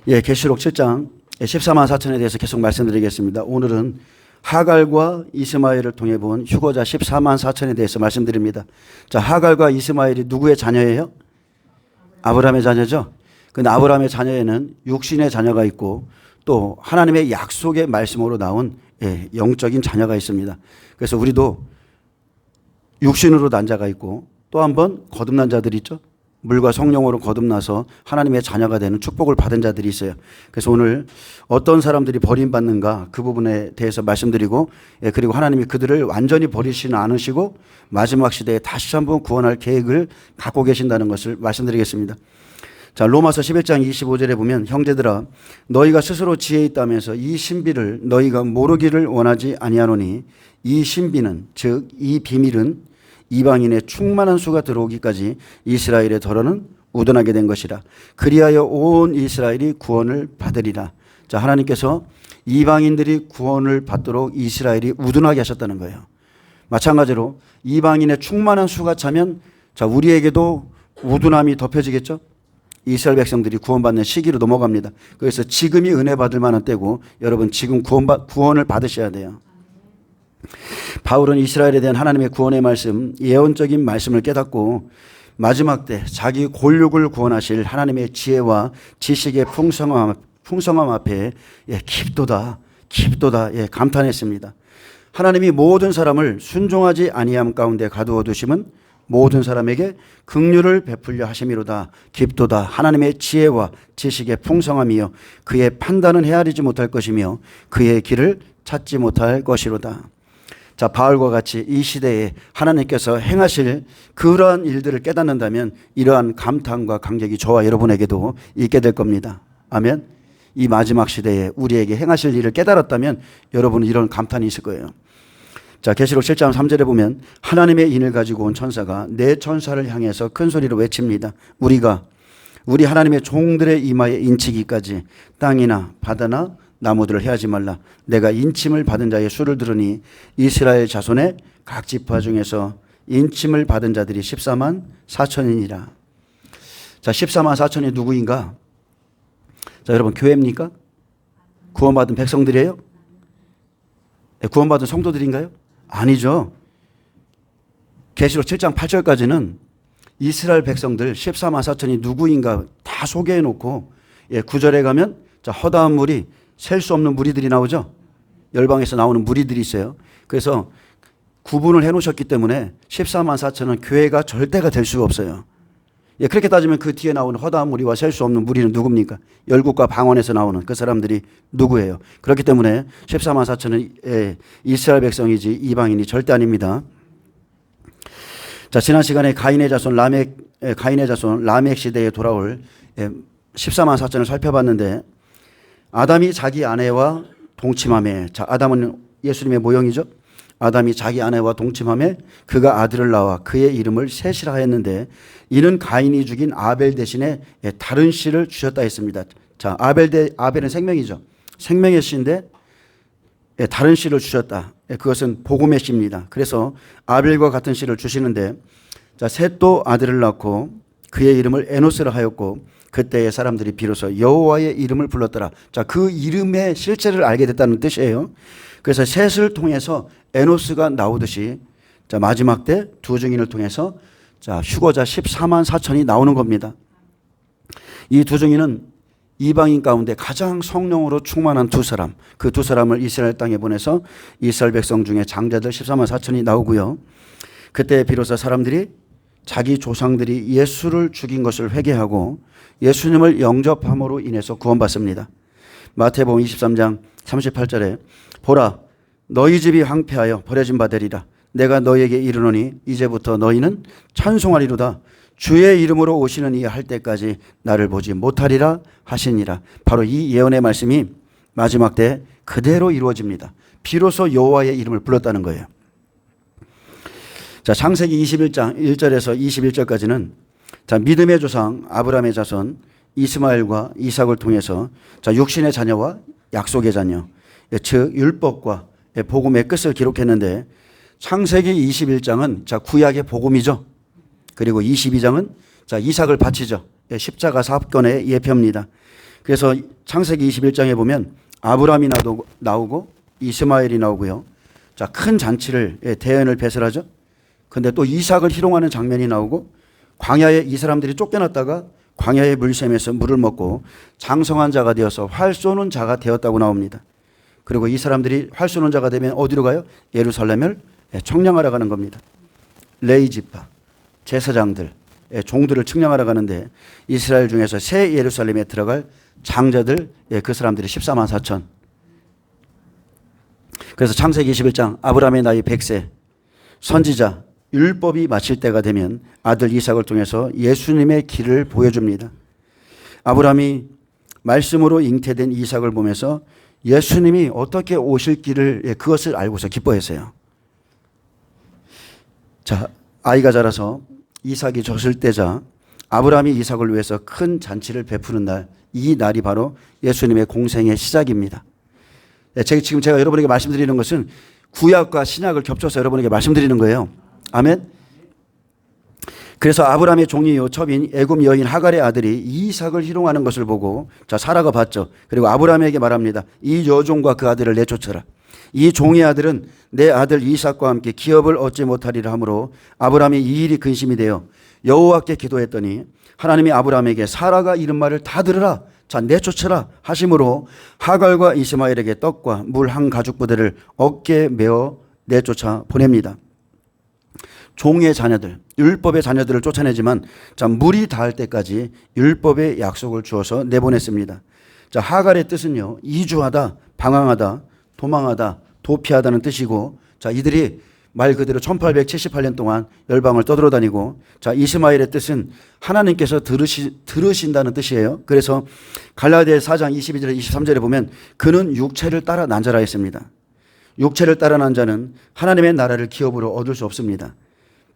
계시록 7장 14만 4천에 대해서 계속 말씀드리겠습니다. 오늘은 하갈과 이스마엘을 통해 본 휴거자 14만 4천에 대해서 말씀드립니다. 자, 하갈과 이스마엘이 누구의 자녀예요? 아브라함의 자녀죠. 근데 아브라함의 자녀에는 육신의 자녀가 있고 또 하나님의 약속의 말씀으로 나온 영적인 자녀가 있습니다. 그래서 우리도 육신으로 난 자가 있고 또 한 번 거듭난 자들이 있죠. 물과 성령으로 거듭나서 하나님의 자녀가 되는 축복을 받은 자들이 있어요. 그래서 오늘 어떤 사람들이 버림받는가 그 부분에 대해서 말씀드리고, 그리고 하나님이 그들을 완전히 버리시는 않으시고 마지막 시대에 다시 한번 구원할 계획을 갖고 계신다는 것을 말씀드리겠습니다. 자, 로마서 11장 25절에 보면 형제들아 너희가 스스로 지혜 있다면서 이 신비를 너희가 모르기를 원하지 아니하노니 이 신비는 즉 이 비밀은 이방인의 충만한 수가 들어오기까지 이스라엘의 덜어는 우둔하게 된 것이라. 그리하여 온 이스라엘이 구원을 받으리라. 자, 하나님께서 이방인들이 구원을 받도록 이스라엘이 우둔하게 하셨다는 거예요. 마찬가지로 이방인의 충만한 수가 차면 자, 우리에게도 우둔함이 덮여지겠죠. 이스라엘 백성들이 구원받는 시기로 넘어갑니다. 그래서 지금이 은혜 받을 만한 때고 여러분 지금 구원을 받으셔야 돼요. 바울은 이스라엘에 대한 하나님의 구원의 말씀, 예언적인 말씀을 깨닫고 마지막 때 자기 골육을 구원하실 하나님의 지혜와 지식의 풍성함 앞에 깊도다 감탄했습니다. 하나님이 모든 사람을 순종하지 아니함 가운데 가두어 두심은 모든 사람에게 긍휼을 베풀려 하심이로다. 깊도다. 하나님의 지혜와 지식의 풍성함이요 그의 판단은 헤아리지 못할 것이며 그의 길을 찾지 못할 것이로다. 자, 바울과 같이 이 시대에 하나님께서 행하실 그러한 일들을 깨닫는다면 이러한 감탄과 감격이 저와 여러분에게도 있게 될 겁니다. 아멘. 이 마지막 시대에 우리에게 행하실 일을 깨달았다면 여러분은 이런 감탄이 있을 거예요. 자, 계시록 7장 3절에 보면 하나님의 인을 가지고 온 천사가 내 천사를 향해서 큰 소리로 외칩니다. 우리 하나님의 종들의 이마에 인치기까지 땅이나 바다나 나무들을 해하지 말라. 내가 인침을 받은 자의 수를 들으니 이스라엘 자손의 각 지파 중에서 인침을 받은 자들이 14만 4천이니라. 자, 14만 4천이 누구인가? 자, 여러분 교회입니까? 구원받은 백성들이에요? 구원받은 성도들인가요? 아니죠. 계시록 7장 8절까지는 이스라엘 백성들 14만 4천이 누구인가 다 소개해 놓고 9절에 가면 자, 허다한 물이 셀 수 없는 무리들이 나오죠. 열방에서 나오는 무리들이 있어요. 그래서 구분을 해 놓으셨기 때문에 14만 4천은 교회가 절대가 될 수가 없어요. 그렇게 따지면 그 뒤에 나오는 허다한 무리와 셀 수 없는 무리는 누굽니까? 열국과 방언에서 나오는 그 사람들이 누구예요? 그렇기 때문에 14만 4천은 이스라엘 백성이지 이방인이 절대 아닙니다. 자, 지난 시간에 가인의 자손 라멕 시대에 돌아올 14만 4천을 살펴봤는데 아담이 자기 아내와 동침함에, 자, 아담은 예수님의 모형이죠. 아담이 자기 아내와 동침함에 그가 아들을 낳아 그의 이름을 셋이라 하였는데 이는 가인이 죽인 아벨 대신에 다른 씨를 주셨다 했습니다. 자, 아벨은 생명이죠. 생명의 씨인데 다른 씨를 주셨다. 그것은 복음의 씨입니다. 그래서 아벨과 같은 씨를 주시는데 자, 셋도 아들을 낳고 그의 이름을 에노스라 하였고 그때의 사람들이 비로소 여호와의 이름을 불렀더라. 자, 그 이름의 실체를 알게 됐다는 뜻이에요. 그래서 셋을 통해서 에노스가 나오듯이 자, 마지막 때 두 증인을 통해서 자, 휴거자 14만 4천이 나오는 겁니다. 이 두 증인은 이방인 가운데 가장 성령으로 충만한 두 사람, 그 두 사람을 이스라엘 땅에 보내서 이스라엘 백성 중에 장자들 14만 4천이 나오고요. 그때 비로소 사람들이 자기 조상들이 예수를 죽인 것을 회개하고 예수님을 영접함으로 인해서 구원받습니다. 마태복음 23장 38절에 보라 너희 집이 황폐하여 버려진 바 되리라. 내가 너희에게 이르노니 이제부터 너희는 찬송하리로다. 주의 이름으로 오시는 이 할 때까지 나를 보지 못하리라 하시니라. 바로 이 예언의 말씀이 마지막 때 그대로 이루어집니다. 비로소 여호와의 이름을 불렀다는 거예요. 자, 창세기 21장 1절에서 21절까지는 자, 믿음의 조상 아브라함의 자손 이스마엘과 이삭을 통해서 자, 육신의 자녀와 약속의 자녀, 즉 율법과 복음의 끝을 기록했는데 창세기 21장은 자, 구약의 복음이죠. 그리고 22장은 자, 이삭을 바치죠. 십자가 사건의 예표입니다. 그래서 창세기 21장에 보면 아브라함이 나오고 이스마엘이 나오고요. 자, 큰 잔치를 대연을 배설하죠. 근데 또 이삭을 희롱하는 장면이 나오고 광야에 이 사람들이 쫓겨났다가 광야의 물샘에서 물을 먹고 장성한 자가 되어서 활 쏘는 자가 되었다고 나옵니다. 그리고 이 사람들이 활 쏘는 자가 되면 어디로 가요? 예루살렘을 청량하러 가는 겁니다. 레이지파, 제사장들, 종들을 측량하러 가는데 이스라엘 중에서 새 예루살렘에 들어갈 장자들, 그 사람들이 14만 4천. 그래서 창세기 21장 아브라함의 나이 100세, 선지자, 율법이 마칠 때가 되면 아들 이삭을 통해서 예수님의 길을 보여줍니다. 아브라함이 말씀으로 잉태된 이삭을 보면서 예수님이 어떻게 오실 길을 그것을 알고서 기뻐했어요. 자, 아이가 자라서 이삭이 젖을 때자 아브라함이 이삭을 위해서 큰 잔치를 베푸는 날, 이 날이 바로 예수님의 공생의 시작입니다. 지금 제가 여러분에게 말씀드리는 것은 구약과 신약을 겹쳐서 여러분에게 말씀드리는 거예요. 아멘. 그래서 아브라함의 종이요 첩인 애굽 여인 하갈의 아들이 이삭을 희롱하는 것을 보고 자 사라가 봤죠. 그리고 아브라함에게 말합니다. 이 여종과 그 아들을 내쫓아라. 이 종의 아들은 내 아들 이삭과 함께 기업을 얻지 못하리라 하므로 아브라함이 이 일이 근심이 되어 여호와께 기도했더니 하나님이 아브라함에게 사라가 이른 말을 다 들으라. 자 내쫓아라 하심으로 하갈과 이스마엘에게 떡과 물 한 가죽 부대를 어깨에 메어 내쫓아 보냅니다. 종의 자녀들, 율법의 자녀들을 쫓아내지만 자 물이 닿을 때까지 율법의 약속을 주어서 내보냈습니다. 자 하갈의 뜻은요 이주하다, 방황하다, 도망하다, 도피하다는 뜻이고 자 이들이 말 그대로 1878년 동안 열방을 떠돌아다니고 자 이스마엘의 뜻은 하나님께서 들으신다는 뜻이에요. 그래서 갈라디아 4장 22절 23절에 보면 그는 육체를 따라 난 자라 했습니다. 육체를 따라 난 자는 하나님의 나라를 기업으로 얻을 수 없습니다.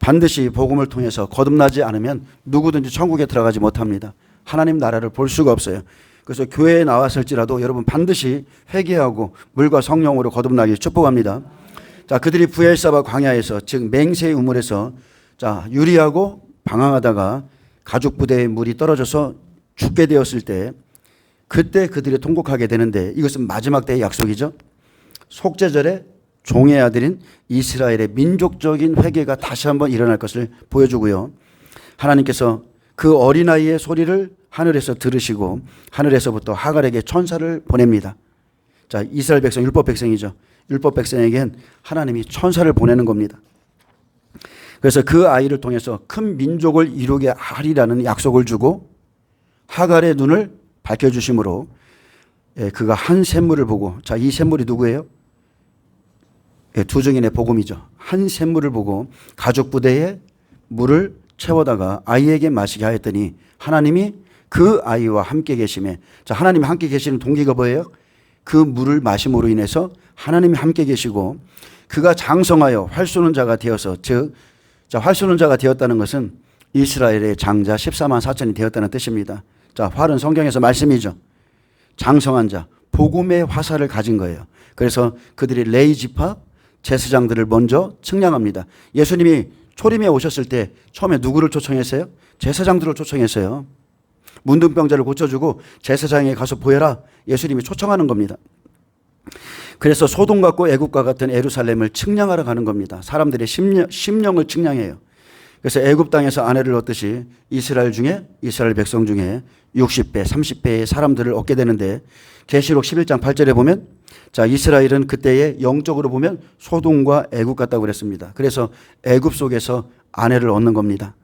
반드시 복음을 통해서 거듭나지 않으면 누구든지 천국에 들어가지 못합니다. 하나님 나라를 볼 수가 없어요. 그래서 교회에 나왔을지라도 여러분 반드시 회개하고 물과 성령으로 거듭나기 축복합니다. 자, 그들이 부엘사바 광야에서 즉 맹세의 우물에서 자, 유리하고 방황하다가 가죽 부대에 물이 떨어져서 죽게 되었을 때 그때 그들이 통곡하게 되는데 이것은 마지막 때의 약속이죠. 속죄절에 종의 아들인 이스라엘의 민족적인 회개가 다시 한번 일어날 것을 보여주고요. 하나님께서 그 어린아이의 소리를 하늘에서 들으시고 하늘에서부터 하갈에게 천사를 보냅니다. 자, 이스라엘 백성, 율법 백성이죠. 율법 백성에겐 하나님이 천사를 보내는 겁니다. 그래서 그 아이를 통해서 큰 민족을 이루게 하리라는 약속을 주고 하갈의 눈을 밝혀주심으로 그가 한 샘물을 보고 자, 이 샘물이 누구예요? 두 증인의 복음이죠. 한 샘물을 보고 가죽 부대에 물을 채워다가 아이에게 마시게 하였더니 하나님이 그 아이와 함께 계심에 자 하나님이 함께 계시는 동기가 뭐예요? 그 물을 마심으로 인해서 하나님이 함께 계시고 그가 장성하여 활 쏘는 자가 되어서 즉 자, 활 쏘는 자가 되었다는 것은 이스라엘의 장자 14만 4천이 되었다는 뜻입니다. 자, 활은 성경에서 말씀이죠. 장성한 자, 복음의 화살을 가진 거예요. 그래서 그들이 레이지파 제사장들을 먼저 측량합니다. 예수님이 초림에 오셨을 때 처음에 누구를 초청했어요? 제사장들을 초청했어요. 문둥병자를 고쳐주고 제사장에 가서 보여라. 예수님이 초청하는 겁니다. 그래서 소돔 같고 애굽과 같은 예루살렘을 측량하러 가는 겁니다. 사람들의 심령을 측량해요. 그래서 애굽 땅에서 아내를 얻듯이 이스라엘 백성 중에 60배, 30배의 사람들을 얻게 되는데 계시록 11장 8절에 보면 자 이스라엘은 그때에 영적으로 보면 소돔과 애굽 같다고 그랬습니다. 그래서 애굽 속에서 아내를 얻는 겁니다.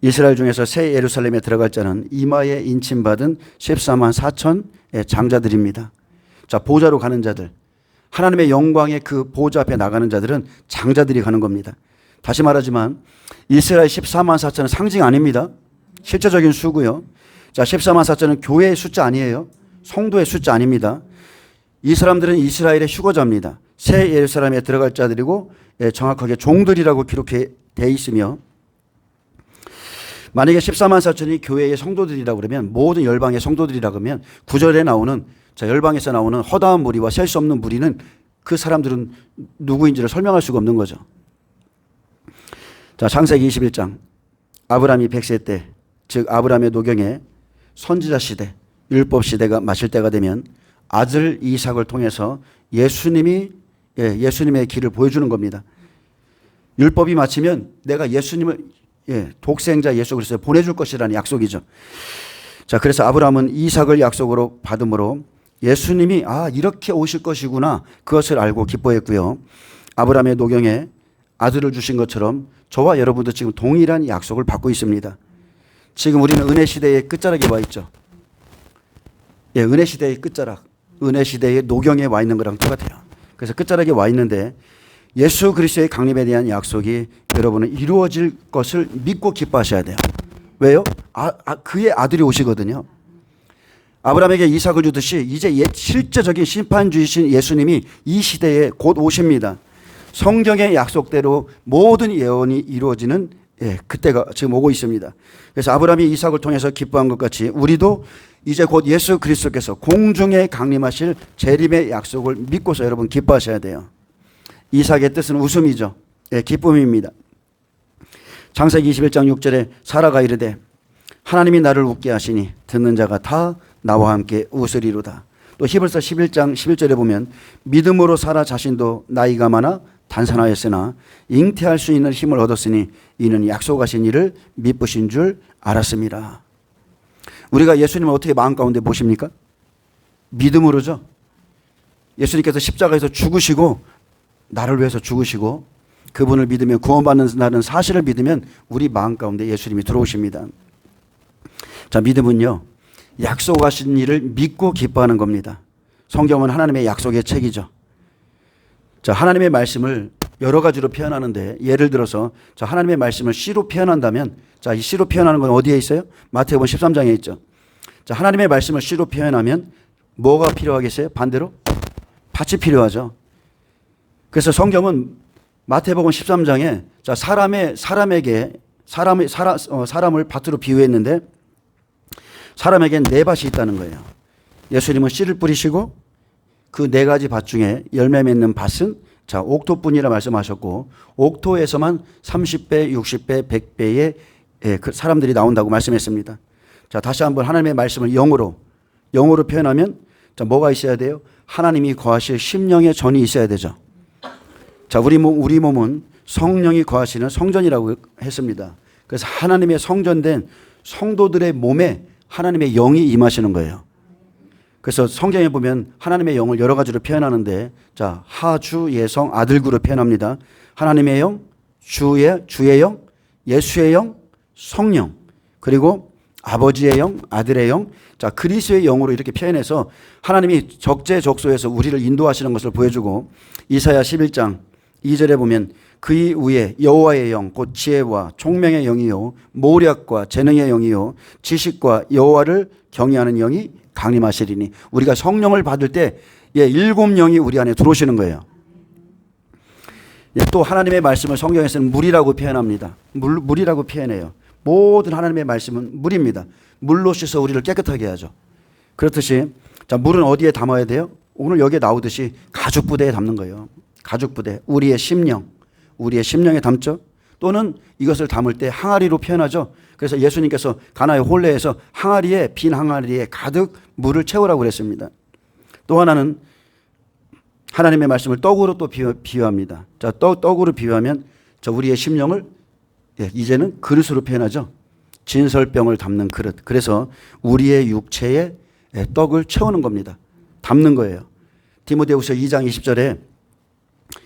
이스라엘 중에서 새 예루살렘에 들어갈 자는 이마에 인침받은 14만 4천의 장자들입니다. 자 보좌로 가는 자들, 하나님의 영광의 그 보좌 앞에 나가는 자들은 장자들이 가는 겁니다. 다시 말하지만 이스라엘 14만 4천은 상징 아닙니다. 실제적인 수고요. 자 14만 4천은 교회의 숫자 아니에요. 성도의 숫자 아닙니다. 이 사람들은 이스라엘의 휴거자입니다. 새 예루살렘에 들어갈 자들이고 정확하게 종들이라고 기록되어 있으며 만약에 14만 4천이 교회의 성도들이라고 그러면 모든 열방의 성도들이라고 하면 9절에 나오는 자 열방에서 나오는 허다한 무리와 셀 수 없는 무리는 그 사람들은 누구인지를 설명할 수가 없는 거죠. 자 창세기 21장 아브라함이 100세 때 즉 아브라함의 노경에 선지자 시대 율법 시대가 마칠 때가 되면 아들 이삭을 통해서 예수님의 길을 보여주는 겁니다. 율법이 마치면 내가 예수님을 독생자 예수 그리스도를 보내줄 것이라는 약속이죠. 자, 그래서 아브라함은 이삭을 약속으로 받음으로 예수님이 이렇게 오실 것이구나 그것을 알고 기뻐했고요. 아브라함의 노경에 아들을 주신 것처럼 저와 여러분도 지금 동일한 약속을 받고 있습니다. 지금 우리는 은혜 시대의 끝자락에 와 있죠. 은혜 시대의 끝자락, 은혜 시대의 노경에 와 있는 거랑 똑같아요. 그래서 끝자락에 와 있는데 예수 그리스도의 강림에 대한 약속이 여러분은 이루어질 것을 믿고 기뻐하셔야 돼요. 왜요? 그의 아들이 오시거든요. 아브라함에게 이삭을 주듯이 이제 실제적인 심판주이신 예수님이 이 시대에 곧 오십니다. 성경의 약속대로 모든 예언이 이루어지는 그때가 지금 오고 있습니다. 그래서 아브라함이 이삭을 통해서 기뻐한 것 같이 우리도 이제 곧 예수 그리스도께서 공중에 강림하실 재림의 약속을 믿고서 여러분 기뻐하셔야 돼요. 이삭의 뜻은 웃음이죠. 기쁨입니다. 창세기 21장 6절에 사라가 이르되 하나님이 나를 웃게 하시니 듣는 자가 다 나와 함께 웃으리로다. 또 히브리서 11장 11절에 보면 믿음으로 사라 자신도 나이가 많아 단산하였으나 잉태할 수 있는 힘을 얻었으니 이는 약속하신 이를 미쁘신 줄 알았습니다. 우리가 예수님을 어떻게 마음 가운데 보십니까? 믿음으로죠. 예수님께서 십자가에서 죽으시고 나를 위해서 죽으시고 그분을 믿으면 구원받는다는 사실을 믿으면 우리 마음 가운데 예수님이 들어오십니다. 자, 믿음은요, 약속하신 일을 믿고 기뻐하는 겁니다. 성경은 하나님의 약속의 책이죠. 자, 하나님의 말씀을 여러 가지로 표현하는데 예를 들어서 자, 하나님의 말씀을 시로 표현한다면 자, 이 시로 표현하는 건 어디에 있어요? 마태복음 13장에 있죠. 자, 하나님의 말씀을 시로 표현하면 뭐가 필요하겠어요? 반대로 밭이 필요하죠. 그래서 성경은 마태복음 13장에 자, 사람을 밭으로 비유했는데 사람에겐 네 밭이 있다는 거예요. 예수님은 씨를 뿌리시고 그 네 가지 밭 중에 열매 맺는 밭은 자, 옥토뿐이라 말씀하셨고 옥토에서만 30배, 60배, 100배의 그 사람들이 나온다고 말씀했습니다. 자, 다시 한번 하나님의 말씀을 영으로 표현하면 자, 뭐가 있어야 돼요? 하나님이 거하실 심령의 전이 있어야 되죠. 자, 우리 몸은 성령이 거하시는 성전이라고 했습니다. 그래서 하나님의 성전된 성도들의 몸에 하나님의 영이 임하시는 거예요. 그래서 성경에 보면 하나님의 영을 여러 가지로 표현하는데 자, 하주 예성 아들구로 표현합니다. 하나님의 영, 주의 영, 예수의 영, 성령, 그리고 아버지의 영, 아들의 영, 자, 그리스도의 영으로 이렇게 표현해서 하나님이 적재적소에서 우리를 인도하시는 것을 보여주고 이사야 11장 2절에 보면 그의 위에 여호와의 영, 곧 지혜와 총명의 영이요 모략과 재능의 영이요 지식과 여호와를 경외하는 영이 강림하시리니 우리가 성령을 받을 때 7영이 우리 안에 들어오시는 거예요. 또 하나님의 말씀을 성경에서는 물이라고 표현합니다. 물이라고 표현해요. 모든 하나님의 말씀은 물입니다. 물로 씻어 우리를 깨끗하게 하죠. 그렇듯이 자, 물은 어디에 담아야 돼요? 오늘 여기에 나오듯이 가죽부대에 담는 거예요. 가죽부대, 우리의 심령에 담죠. 또는 이것을 담을 때 항아리로 표현하죠. 그래서 예수님께서 가나의 혼례에서 빈 항아리에 가득 물을 채우라고 그랬습니다. 또 하나는 하나님의 말씀을 떡으로 또 비유합니다. 자, 떡으로 비유하면 자, 우리의 심령을 이제는 그릇으로 표현하죠. 진설병을 담는 그릇. 그래서 우리의 육체에 떡을 채우는 겁니다. 담는 거예요. 디모데후서 2장 20절에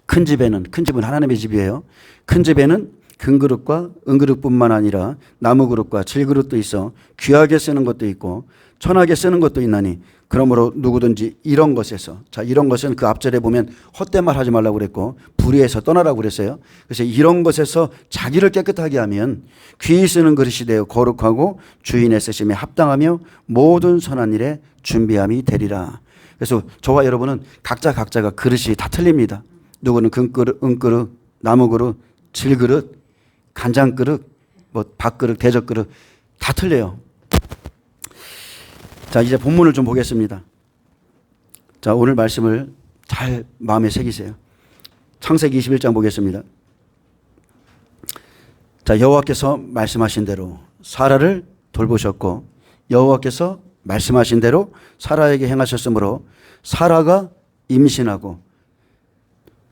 큰 집은 하나님의 집이에요. 큰 집에는 금그릇과 은그릇뿐만 아니라 나무그릇과 질그릇도 있어 귀하게 쓰는 것도 있고 천하게 쓰는 것도 있나니 그러므로 누구든지 이런 것에서 자, 이런 것은 그 앞절에 보면 헛된 말 하지 말라고 그랬고 불의에서 떠나라고 그랬어요. 그래서 이런 것에서 자기를 깨끗하게 하면 귀히 쓰는 그릇이 되어 거룩하고 주인의 쓰심에 합당하며 모든 선한 일에 준비함이 되리라. 그래서 저와 여러분은 각자가 그릇이 다 틀립니다. 누구는 금그릇, 은그릇, 나무그릇, 질그릇, 간장그릇, 밥그릇, 대접그릇 다 틀려요. 자, 이제 본문을 좀 보겠습니다. 자, 오늘 말씀을 잘 마음에 새기세요. 창세기 21장 보겠습니다. 자, 여호와께서 말씀하신 대로 사라를 돌보셨고 여호와께서 말씀하신 대로 사라에게 행하셨으므로 사라가 임신하고,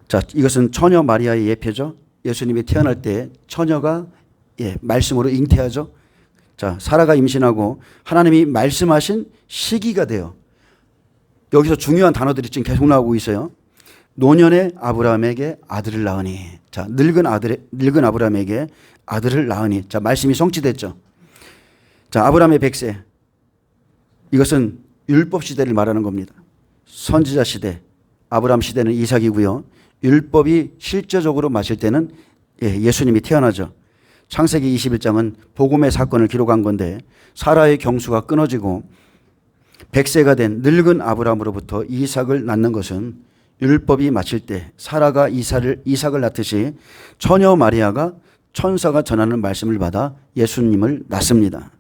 자, 이것은 처녀 마리아의 예표죠. 예수님이 태어날 때 처녀가 말씀으로 잉태하죠. 자, 사라가 임신하고 하나님이 말씀하신 시기가 돼요. 여기서 중요한 단어들이 지금 계속 나오고 있어요. 노년의 아브라함에게 아들을 낳으니. 자, 늙은 아브라함에게 아들을 낳으니. 자, 말씀이 성취됐죠. 자, 아브라함의 100세. 이것은 율법 시대를 말하는 겁니다. 선지자 시대. 아브라함 시대는 이삭이고요. 율법이 실제적으로 마실 때는 예수님이 태어나죠. 창세기 21장은 복음의 사건을 기록한 건데, 사라의 경수가 끊어지고 100세가 된 늙은 아브라함으로부터 이삭을 낳는 것은 율법이 마칠 때 사라가 이삭을 낳듯이 처녀 마리아가 천사가 전하는 말씀을 받아 예수님을 낳습니다.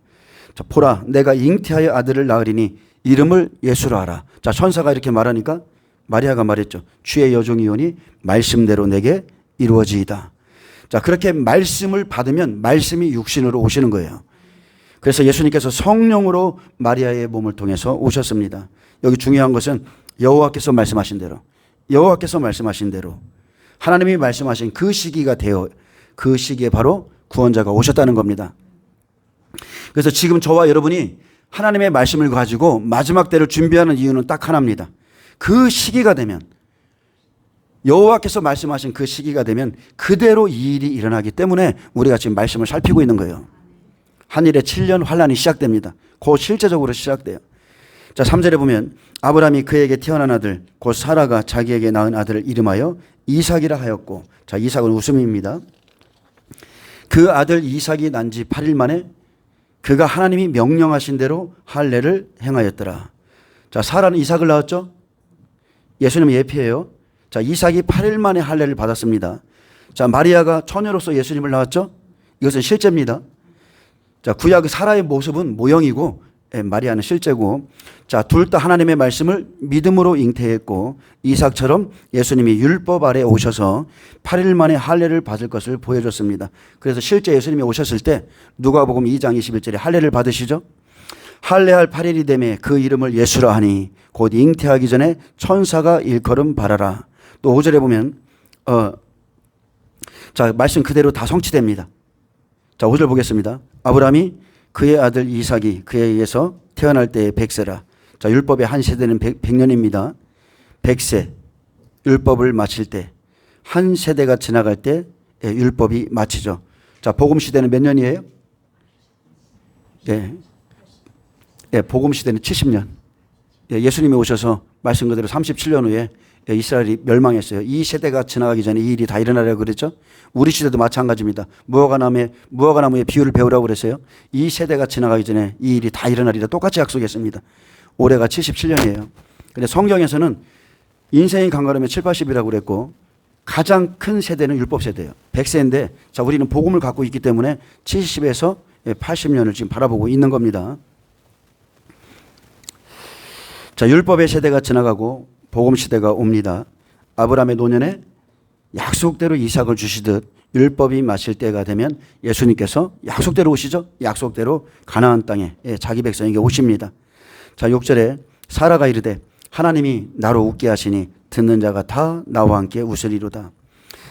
자, 보라, 내가 잉태하여 아들을 낳으리니 이름을 예수라 하라. 자, 천사가 이렇게 말하니까 마리아가 말했죠. 주의 여종이오니 말씀대로 내게 이루어지이다. 자, 그렇게 말씀을 받으면 말씀이 육신으로 오시는 거예요. 그래서 예수님께서 성령으로 마리아의 몸을 통해서 오셨습니다. 여기 중요한 것은 여호와께서 말씀하신 대로 하나님이 말씀하신 그 시기가 되어 그 시기에 바로 구원자가 오셨다는 겁니다. 그래서 지금 저와 여러분이 하나님의 말씀을 가지고 마지막 때를 준비하는 이유는 딱 하나입니다. 그 시기가 되면, 여호와께서 말씀하신 그 시기가 되면 그대로 이 일이 일어나기 때문에 우리가 지금 말씀을 살피고 있는 거예요. 한일의 7년 환란이 시작됩니다. 곧 실제적으로 시작돼요. 자, 3절에 보면 아브라함이 그에게 태어난 아들 곧 사라가 자기에게 낳은 아들을 이름하여 이삭이라 하였고, 자, 이삭은 웃음입니다. 그 아들 이삭이 난 지 8일 만에 그가 하나님이 명령하신 대로 할례를 행하였더라. 자, 사라는 이삭을 낳았죠. 예수님의 예표예요. 자, 이삭이 8일 만에 할례를 받았습니다. 자, 마리아가 처녀로서 예수님을 낳았죠. 이것은 실제입니다. 자, 구약 사라의 모습은 모형이고 마리아는 실제고, 자, 둘 다 하나님의 말씀을 믿음으로 잉태했고 이삭처럼 예수님이 율법 아래 오셔서 8일 만에 할례를 받을 것을 보여줬습니다. 그래서 실제 예수님이 오셨을 때 누가복음 2장 21절에 할례를 받으시죠. 할례할 8일이 되매 그 이름을 예수라 하니 곧 잉태하기 전에 천사가 일컬음 바라라. 또 5절에 보면 자, 말씀 그대로 다 성취됩니다. 자, 5절 보겠습니다. 아브라함이 그의 아들 이삭이 그에 의해서 태어날 때의 100세라. 자, 율법의 한 세대는 100년입니다. 100세 율법을 마칠 때, 한 세대가 지나갈 때 율법이 마치죠. 자, 복음 시대는 몇 년이에요? 복음 시대는 70년. 예수님이 오셔서 말씀 그대로 37년 후에 이스라엘이 멸망했어요. 이 세대가 지나가기 전에 이 일이 다 일어나려고 그랬죠. 우리 시대도 마찬가지입니다. 무화과나무의 비유를 배우라고 그랬어요. 이 세대가 지나가기 전에 이 일이 다 일어나리라 똑같이 약속했습니다. 올해가 77년이에요. 근데 성경에서는 인생이 강가르면 7, 80이라고 그랬고 가장 큰 세대는 율법 세대예요. 100세인데 자, 우리는 복음을 갖고 있기 때문에 70에서 80년을 지금 바라보고 있는 겁니다. 자, 율법의 세대가 지나가고 복음 시대가 옵니다. 아브라함의 노년에 약속대로 이삭을 주시듯 율법이 마칠 때가 되면 예수님께서 약속대로 오시죠. 약속대로 가나안 땅에 자기 백성에게 오십니다. 자, 6절에 사라가 이르되 하나님이 나로 웃게 하시니 듣는 자가 다 나와 함께 웃으리로다.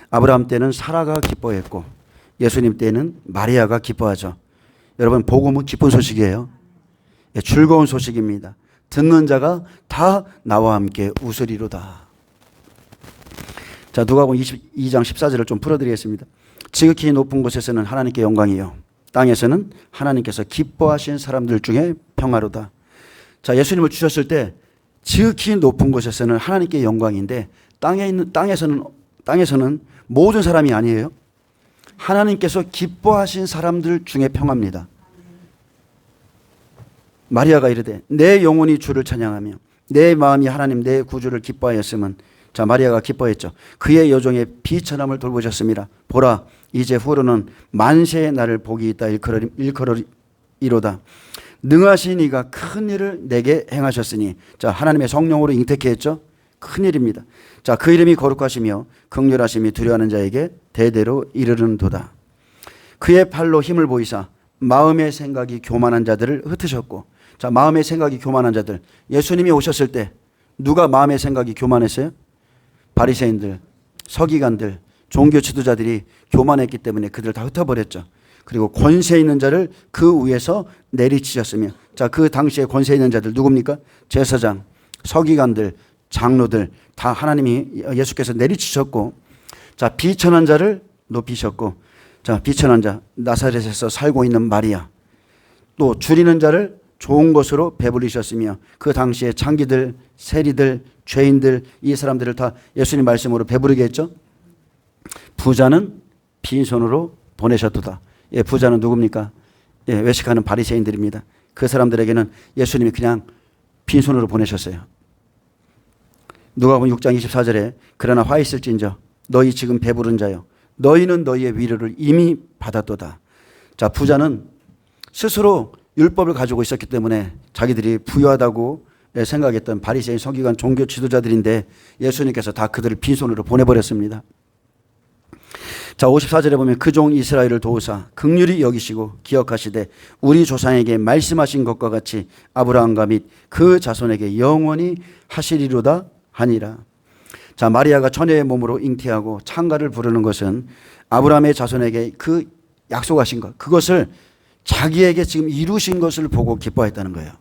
아브라함 때는 사라가 기뻐했고 예수님 때는 마리아가 기뻐하죠. 여러분, 복음은 기쁜 소식이에요. 즐거운 소식입니다. 듣는 자가 다 나와 함께 웃으리로다. 자, 누가복음 22장 14절을 좀 풀어드리겠습니다. 지극히 높은 곳에서는 하나님께 영광이요 땅에서는 하나님께서 기뻐하신 사람들 중에 평화로다. 자, 예수님을 주셨을 때 지극히 높은 곳에서는 하나님께 영광인데 땅에서는 모든 사람이 아니에요. 하나님께서 기뻐하신 사람들 중에 평화입니다. 마리아가 이르되 내 영혼이 주를 찬양하며 내 마음이 하나님 내 구주를 기뻐하였으면, 자, 마리아가 기뻐했죠. 그의 여종의 비천함을 돌보셨습니다. 보라, 이제 후로는 만세의 날을 복이 있다 일컬으리로다. 능하신 이가 큰 일을 내게 행하셨으니, 자, 하나님의 성령으로 잉태케 했죠. 큰 일입니다. 자, 그 이름이 거룩하시며 긍휼하심이 두려워하는 자에게 대대로 이르는도다. 그의 팔로 힘을 보이사 마음의 생각이 교만한 자들을 흩으셨고, 자, 마음의 생각이 교만한 자들. 예수님이 오셨을 때 누가 마음의 생각이 교만했어요? 바리새인들, 서기관들, 종교 지도자들이 교만했기 때문에 그들을 다 흩어버렸죠. 그리고 권세 있는 자를 그 위에서 내리치셨으며, 자, 그 당시에 권세 있는 자들 누굽니까? 제사장, 서기관들, 장로들 다 하나님이 예수께서 내리치셨고, 자, 비천한 자를 높이셨고, 자, 비천한 자 나사렛에서 살고 있는 마리아, 또 줄이는 자를 좋은 것으로 배불리셨으며, 그 당시에 창기들, 세리들, 죄인들, 이 사람들을 다 예수님 말씀으로 배부르게 했죠. 부자는 빈손으로 보내셨도다. 예, 부자는 누굽니까? 예, 외식하는 바리새인들입니다. 그 사람들에게는 예수님이 그냥 빈손으로 보내셨어요. 누가복음 6장 24절에 그러나 화 있을진저 너희 지금 배부른 자여 너희는 너희의 위로를 이미 받았도다. 자, 부자는 스스로 율법을 가지고 있었기 때문에 자기들이 부유하다고 생각했던 바리새인, 서기관, 종교 지도자들인데 예수님께서 다 그들을 빈손으로 보내버렸습니다. 자, 54절에 보면 그 종 이스라엘을 도우사 긍휼히 여기시고 기억하시되 우리 조상에게 말씀하신 것과 같이 아브라함과 및 그 자손에게 영원히 하시리로다 하니라. 자, 마리아가 처녀의 몸으로 잉태하고 창가를 부르는 것은 아브라함의 자손에게 그 약속하신 것, 그것을 자기에게 지금 이루신 것을 보고 기뻐했다는 거예요.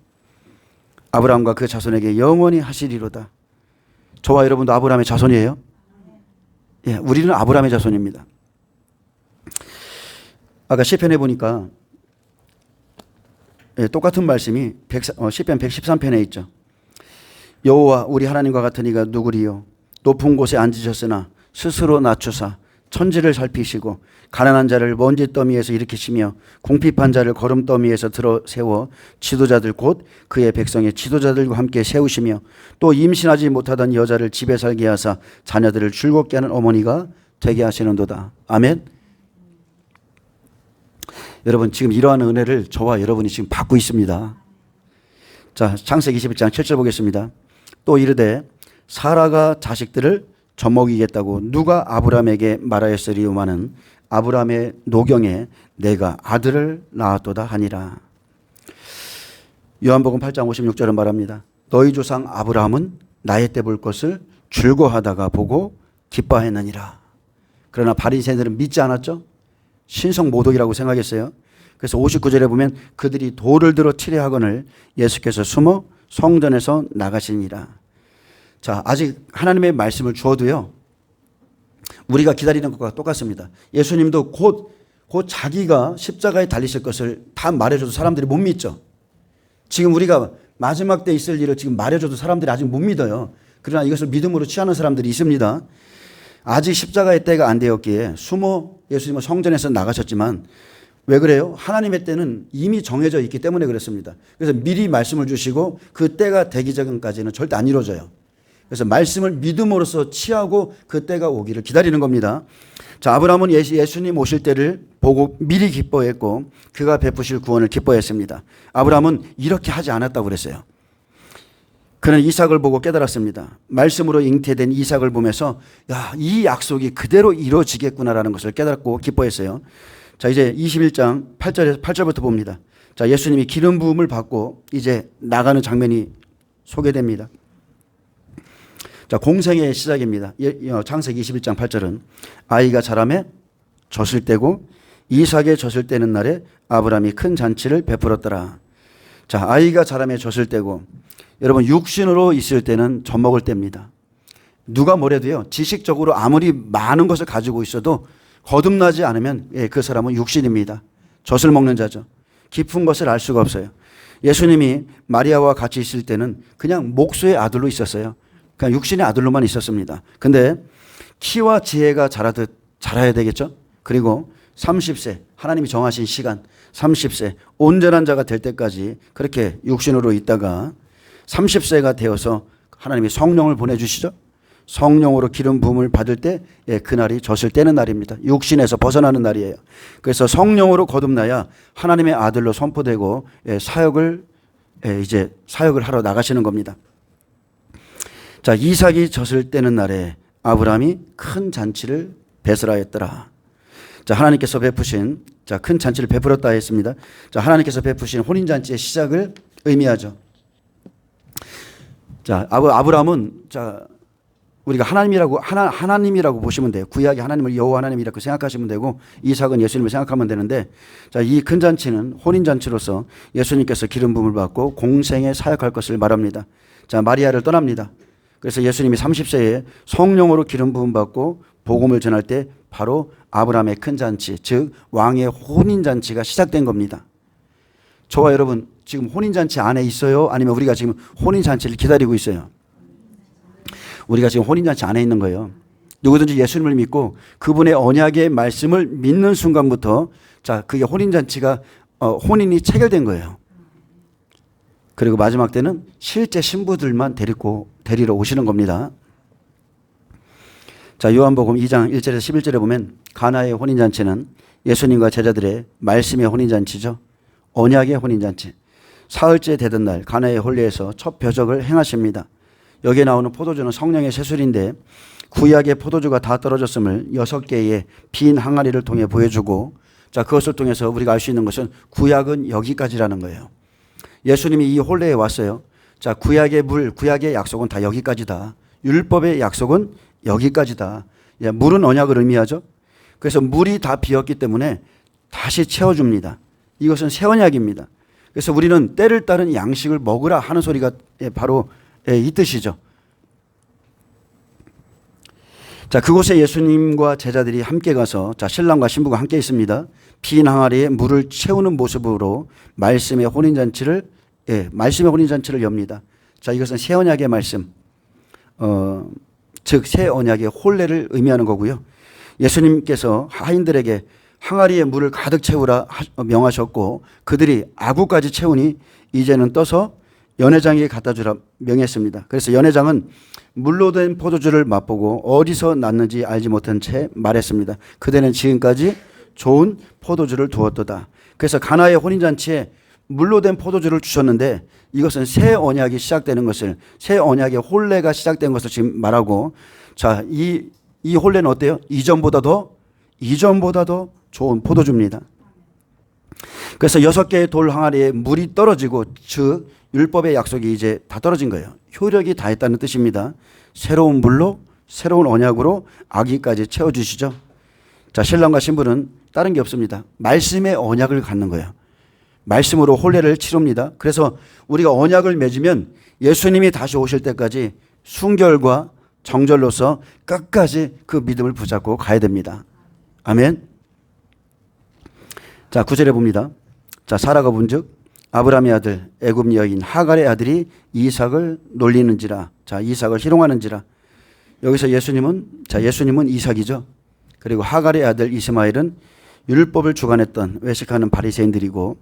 아브라함과 그 자손에게 영원히 하시리로다. 저와 여러분도 아브라함의 자손이에요? 예, 우리는 아브라함의 자손입니다. 아까 시편에 보니까 예, 똑같은 말씀이 시편 113편에 있죠. 여호와 우리 하나님과 같은 이가 누구리요? 높은 곳에 앉으셨으나 스스로 낮추사 천지를 살피시고 가난한 자를 먼지 더미에서 일으키시며 궁핍한 자를 거름 더미에서 들어 세워 지도자들 곧 그의 백성의 지도자들과 함께 세우시며 또 임신하지 못하던 여자를 집에 살게 하사 자녀들을 즐겁게 하는 어머니가 되게 하시는도다. 아멘. 여러분, 지금 이러한 은혜를 저와 여러분이 지금 받고 있습니다. 자, 창세기 21장 7절 보겠습니다. 또 이르되 사라가 자식들을 젖먹이겠다고 누가 아브라함에게 말하였으리오마는 아브라함의 노경에 내가 아들을 낳았도다 하니라. 요한복음 8장 56절은 말합니다. 너희 조상 아브라함은 나의 때 볼 것을 즐거워하다가 보고 기뻐했느니라. 그러나 바리새인들은 믿지 않았죠. 신성모독이라고 생각했어요. 그래서 59절에 보면 그들이 돌을 들어 치려 하거늘 예수께서 숨어 성전에서 나가시니라. 자, 아직 하나님의 말씀을 주어도요, 우리가 기다리는 것과 똑같습니다. 예수님도 곧 자기가 십자가에 달리실 것을 다 말해줘도 사람들이 못 믿죠. 지금 우리가 마지막 때 있을 일을 지금 말해줘도 사람들이 아직 못 믿어요. 그러나 이것을 믿음으로 취하는 사람들이 있습니다. 아직 십자가의 때가 안 되었기에 숨어 예수님은 성전에서 나가셨지만 왜 그래요? 하나님의 때는 이미 정해져 있기 때문에 그렇습니다. 그래서 미리 말씀을 주시고 그 때가 되기 전까지는 절대 안 이루어져요. 그래서 말씀을 믿음으로써 취하고 그 때가 오기를 기다리는 겁니다. 자, 아브라함은 예수님 오실 때를 보고 미리 기뻐했고 그가 베푸실 구원을 기뻐했습니다. 아브라함은 이렇게 하지 않았다고 그랬어요. 그는 이삭을 보고 깨달았습니다. 말씀으로 잉태된 이삭을 보면서 야, 이 약속이 그대로 이루어지겠구나라는 것을 깨닫고 기뻐했어요. 자, 이제 21장 8절부터 봅니다. 자, 예수님이 기름 부음을 받고 이제 나가는 장면이 소개됩니다. 자, 공생의 시작입니다. 창세기 21장 8절은 아이가 자라매 젖을 때고 이삭의 젖을 때는 날에 아브라함이 큰 잔치를 베풀었더라. 자, 아이가 자라매 젖을 때고, 여러분 육신으로 있을 때는 젖 먹을 때입니다. 누가 뭐래도요, 지식적으로 아무리 많은 것을 가지고 있어도 거듭나지 않으면 그 사람은 육신입니다. 젖을 먹는 자죠. 깊은 것을 알 수가 없어요. 예수님이 마리아와 같이 있을 때는 그냥 목수의 아들로 있었어요. 그냥 육신의 아들로만 있었습니다. 근데 키와 지혜가 자라야 되겠죠. 그리고 30세 하나님이 정하신 시간 30세 온전한 자가 될 때까지 그렇게 육신으로 있다가 30세가 되어서 하나님이 성령을 보내주시죠. 성령으로 기름 부음을 받을 때 그날이 젖을 떼는 날입니다. 육신에서 벗어나는 날이에요. 그래서 성령으로 거듭나야 하나님의 아들로 선포되고 사역을 하러 나가시는 겁니다. 자, 이삭이 젖을 떼는 날에 아브라함이 큰 잔치를 베풀었더라. 자, 하나님께서 베푸신 큰 잔치를 베풀었다 했습니다. 자, 하나님께서 베푸신 혼인잔치의 시작을 의미하죠. 자, 아브라함은 우리가 하나님이라고 보시면 돼요. 구약의 하나님을 여호와 하나님이라고 생각하시면 되고, 이삭은 예수님을 생각하면 되는데, 자, 이 큰 잔치는 혼인 잔치로서 예수님께서 기름 부음을 받고 공생에 사역할 것을 말합니다. 자, 마리아를 떠납니다. 그래서 예수님이 30세에 성령으로 기름 부음 받고 복음을 전할 때 바로 아브라함의 큰 잔치, 즉 왕의 혼인 잔치가 시작된 겁니다. 저와 여러분 지금 혼인 잔치 안에 있어요? 아니면 우리가 지금 혼인 잔치를 기다리고 있어요? 우리가 지금 혼인잔치 안에 있는 거예요. 누구든지 예수님을 믿고 그분의 언약의 말씀을 믿는 순간부터 그게 혼인잔치가 혼인이 체결된 거예요. 그리고 마지막 때는 실제 신부들만 데리러 오시는 겁니다. 자, 요한복음 2장 1절에서 11절에 보면 가나의 혼인잔치는 예수님과 제자들의 말씀의 혼인잔치죠. 언약의 혼인잔치. 사흘째 되던 날 가나의 혼례에서 첫 표적을 행하십니다. 여기에 나오는 포도주는 성령의 세술인데 구약의 포도주가 다 떨어졌음을 6개의 빈 항아리를 통해 보여주고, 자, 그것을 통해서 우리가 알 수 있는 것은 구약은 여기까지라는 거예요. 예수님이 이 혼례에 왔어요. 자, 구약의 약속은 다 여기까지다. 율법의 약속은 여기까지다. 물은 언약을 의미하죠. 그래서 물이 다 비었기 때문에 다시 채워줍니다. 이것은 새 언약입니다. 그래서 우리는 때를 따른 양식을 먹으라 하는 소리가 바로 이 뜻이죠. 자, 그곳에 예수님과 제자들이 함께 가서, 자, 신랑과 신부가 함께 있습니다. 빈 항아리에 물을 채우는 모습으로 말씀의 혼인잔치를 엽니다. 자, 이것은 새 언약의 말씀, 즉 새 언약의 혼례를 의미하는 거고요. 예수님께서 하인들에게 항아리에 물을 가득 채우라 명하셨고, 그들이 아구까지 채우니 이제는 떠서 연회장에게 갖다 주라 명했습니다. 그래서 연회장은 물로 된 포도주를 맛보고 어디서 났는지 알지 못한 채 말했습니다. 그대는 지금까지 좋은 포도주를 두었도다. 그래서 가나의 혼인잔치에 물로 된 포도주를 주셨는데, 이것은 새 언약이 시작되는 것을, 새 언약의 혼례가 시작된 것을 지금 말하고, 자, 이 혼례는 어때요? 이전보다도 좋은 포도주입니다. 그래서 6개의 돌 항아리에 물이 떨어지고, 즉 율법의 약속이 이제 다 떨어진 거예요. 효력이 다했다는 뜻입니다. 새로운 물로, 새로운 언약으로 아기까지 채워주시죠. 자, 신랑과 신부는 다른 게 없습니다. 말씀의 언약을 갖는 거예요. 말씀으로 혼례를 치릅니다. 그래서 우리가 언약을 맺으면 예수님이 다시 오실 때까지 순결과 정절로서 끝까지 그 믿음을 붙잡고 가야 됩니다. 아멘. 자, 9절에 봅니다. 자, 사라가 본즉 아브라함의 아들 애굽 여인 하갈의 아들이 이삭을 놀리는지라. 자, 이삭을 희롱하는지라. 여기서 예수님은 이삭이죠. 그리고 하갈의 아들 이스마엘은 율법을 주관했던 외식하는 바리새인들이고,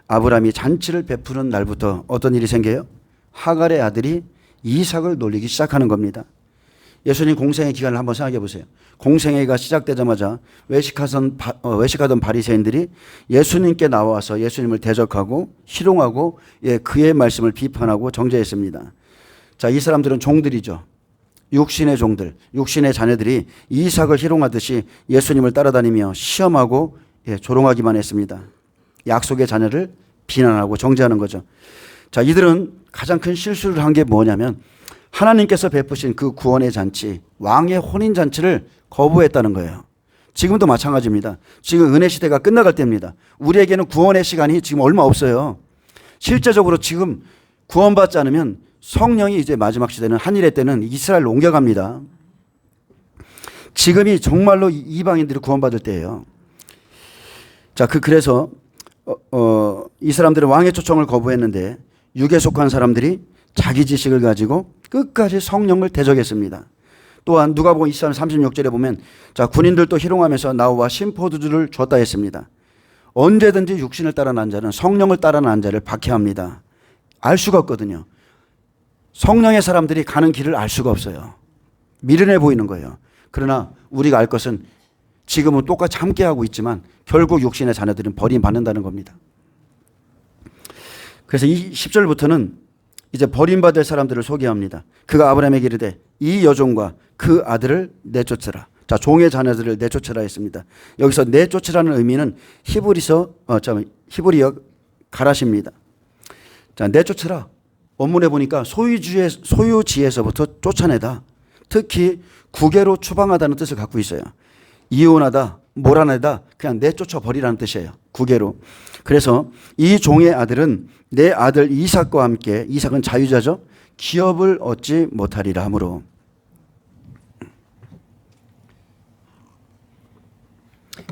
아브라함이 잔치를 베푸는 날부터 어떤 일이 생겨요? 하갈의 아들이 이삭을 놀리기 시작하는 겁니다. 예수님 공생의 기간을 한번 생각해 보세요. 공생애가 시작되자마자 외식하던 바리새인들이 예수님께 나와서 예수님을 대적하고 희롱하고, 그의 말씀을 비판하고 정죄했습니다. 자, 이 사람들은 종들이죠. 육신의 종들, 육신의 자녀들이 이삭을 희롱하듯이 예수님을 따라다니며 시험하고 조롱하기만 했습니다. 약속의 자녀를 비난하고 정죄하는 거죠. 자, 이들은 가장 큰 실수를 한 게 뭐냐면 하나님께서 베푸신 그 구원의 잔치, 왕의 혼인 잔치를 거부했다는 거예요. 지금도 마찬가지입니다. 지금 은혜 시대가 끝나갈 때입니다. 우리에게는 구원의 시간이 지금 얼마 없어요. 실제적으로 지금 구원받지 않으면 성령이 이제 마지막 시대는 한일의 때는 이스라엘로 옮겨갑니다. 지금이 정말로 이방인들이 구원받을 때예요. 자, 그래서 이 사람들은 왕의 초청을 거부했는데 육에 속한 사람들이 자기 지식을 가지고 끝까지 성령을 대적했습니다. 또한 누가복음 24장 36절에 보면, 자, 군인들도 희롱하면서 나와 신포도주를 줬다 했습니다. 언제든지 육신을 따라 난 자는 성령을 따라 난 자를 박해합니다. 알 수가 없거든요. 성령의 사람들이 가는 길을 알 수가 없어요. 미련해 보이는 거예요. 그러나 우리가 알 것은 지금은 똑같이 함께하고 있지만 결국 육신의 자녀들은 버림받는다는 겁니다. 그래서 이 10절부터는 이제 버림받을 사람들을 소개합니다. 그가 아브라함에게 이르되 이 여종과 그 아들을 내쫓으라. 자, 종의 자녀들을 내쫓으라 했습니다. 여기서 내쫓으라는 의미는 히브리어 가라시입니다. 자, 내쫓으라. 원문에 보니까 소유지에서부터 쫓아내다. 특히 국외로 추방하다는 뜻을 갖고 있어요. 이혼하다, 몰아내다, 그냥 내쫓아 버리라는 뜻이에요. 국외로. 그래서 이 종의 아들은 내 아들 이삭과 함께, 이삭은 자유자죠, 기업을 얻지 못하리라 하므로.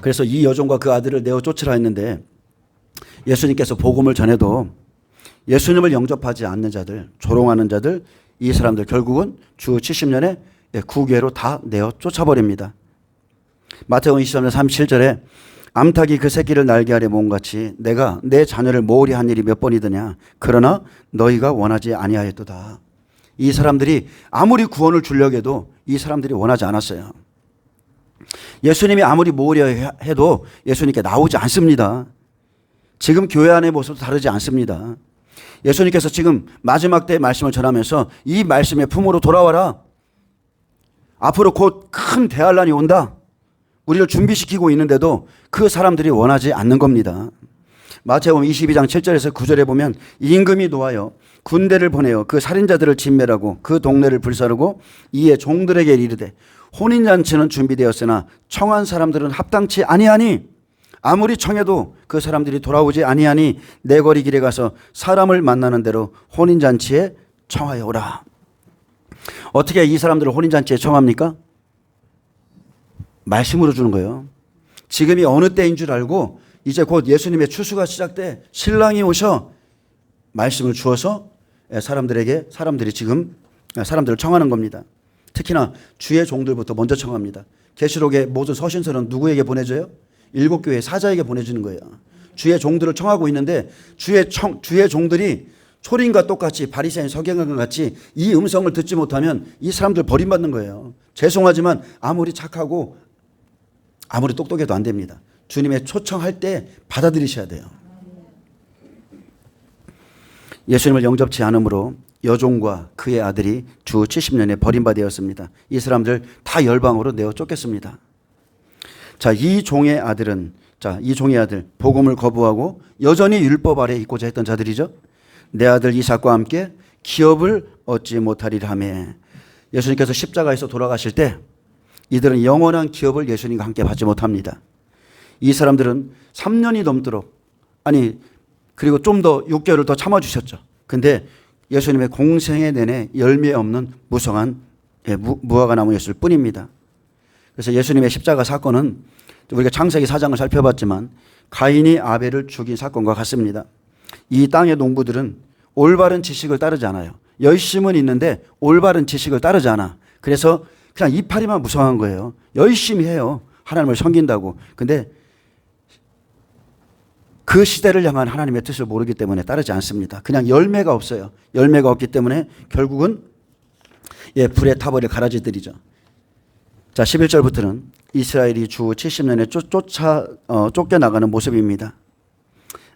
그래서 이 여종과 그 아들을 내어 쫓으라 했는데, 예수님께서 복음을 전해도 예수님을 영접하지 않는 자들, 조롱하는 자들, 이 사람들 결국은 주 70년에 국외로 다 내어 쫓아버립니다. 마태복음 23장 37절에 암탉이 그 새끼를 날개 아래 모음같이 내가 내 자녀를 모으리 한 일이 몇 번이더냐. 그러나 너희가 원하지 아니하였도다. 이 사람들이 아무리 구원을 주려고 해도 이 사람들이 원하지 않았어요. 예수님이 아무리 모으려 해도 예수님께 나오지 않습니다. 지금 교회 안의 모습도 다르지 않습니다. 예수님께서 지금 마지막 때의 말씀을 전하면서 이 말씀의 품으로 돌아와라. 앞으로 곧 큰 대환란이 온다. 우리를 준비시키고 있는데도 그 사람들이 원하지 않는 겁니다. 마태복음 22장 7절에서 9절에 보면 임금이 노하여 군대를 보내어 그 살인자들을 진멸하고 그 동네를 불사르고 이에 종들에게 이르되 혼인잔치는 준비되었으나 청한 사람들은 합당치 아니하니 아무리 청해도 그 사람들이 돌아오지 아니하니 내 거리 길에 가서 사람을 만나는 대로 혼인잔치에 청하여 오라. 어떻게 이 사람들을 혼인잔치에 청합니까? 말씀으로 주는 거예요. 지금이 어느 때인 줄 알고 이제 곧 예수님의 추수가 시작돼 신랑이 오셔 말씀을 주어서 사람들이 지금 사람들을 청하는 겁니다. 특히나 주의 종들부터 먼저 청합니다. 계시록의 모든 서신서는 누구에게 보내줘요? 7교회 사자에게 보내주는 거예요. 주의 종들을 청하고 있는데 주의 종들이 초린과 똑같이 바리새인 서기관과 같이 이 음성을 듣지 못하면 이 사람들 버림받는 거예요. 죄송하지만 아무리 착하고 아무리 똑똑해도 안 됩니다. 주님의 초청할 때 받아들이셔야 돼요. 예수님을 영접치 않으므로 여종과 그의 아들이 주 70년에 버림받았습니다. 이 사람들 다 열방으로 내어 쫓겼습니다. 자, 이 종의 아들 복음을 거부하고 여전히 율법 아래 있고자 했던 자들이죠. 내 아들 이삭과 함께 기업을 얻지 못하리라 하며 예수님께서 십자가에서 돌아가실 때 이들은 영원한 기업을 예수님과 함께 받지 못합니다. 이 사람들은 3년이 넘도록 그리고 좀 더 6개월을 더 참아주셨죠. 근데 예수님의 공생애 내내 열매 없는 무성한 무화과 나무였을 뿐입니다. 그래서 예수님의 십자가 사건은 우리가 창세기 4장을 살펴봤지만 가인이 아벨을 죽인 사건과 같습니다. 이 땅의 농부들은 올바른 지식을 따르지 않아요. 열심은 있는데 올바른 지식을 따르지 않아. 그래서 그냥 이파리만 무성한 거예요. 열심히 해요. 하나님을 섬긴다고. 근데 그 시대를 향한 하나님의 뜻을 모르기 때문에 따르지 않습니다. 그냥 열매가 없어요. 열매가 없기 때문에 결국은 불에 타버릴 가라지들이죠. 자, 11절부터는 이스라엘이 주 70년에 쫓겨나가는 모습입니다.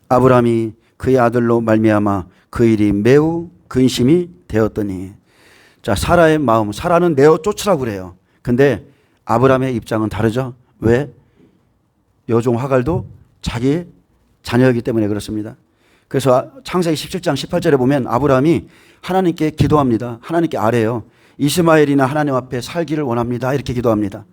아브라함이 그의 아들로 말미암아 그 일이 매우 근심이 되었더니, 자, 사라의 마음, 사라는 내어 쫓으라고 그래요. 근데 아브라함의 입장은 다르죠. 왜? 여종 하갈도 자기 자녀이기 때문에 그렇습니다. 그래서 창세기 17장 18절에 보면 아브라함이 하나님께 기도합니다. 하나님께 아뢰요. 이스마엘이나 하나님 앞에 살기를 원합니다. 이렇게 기도합니다.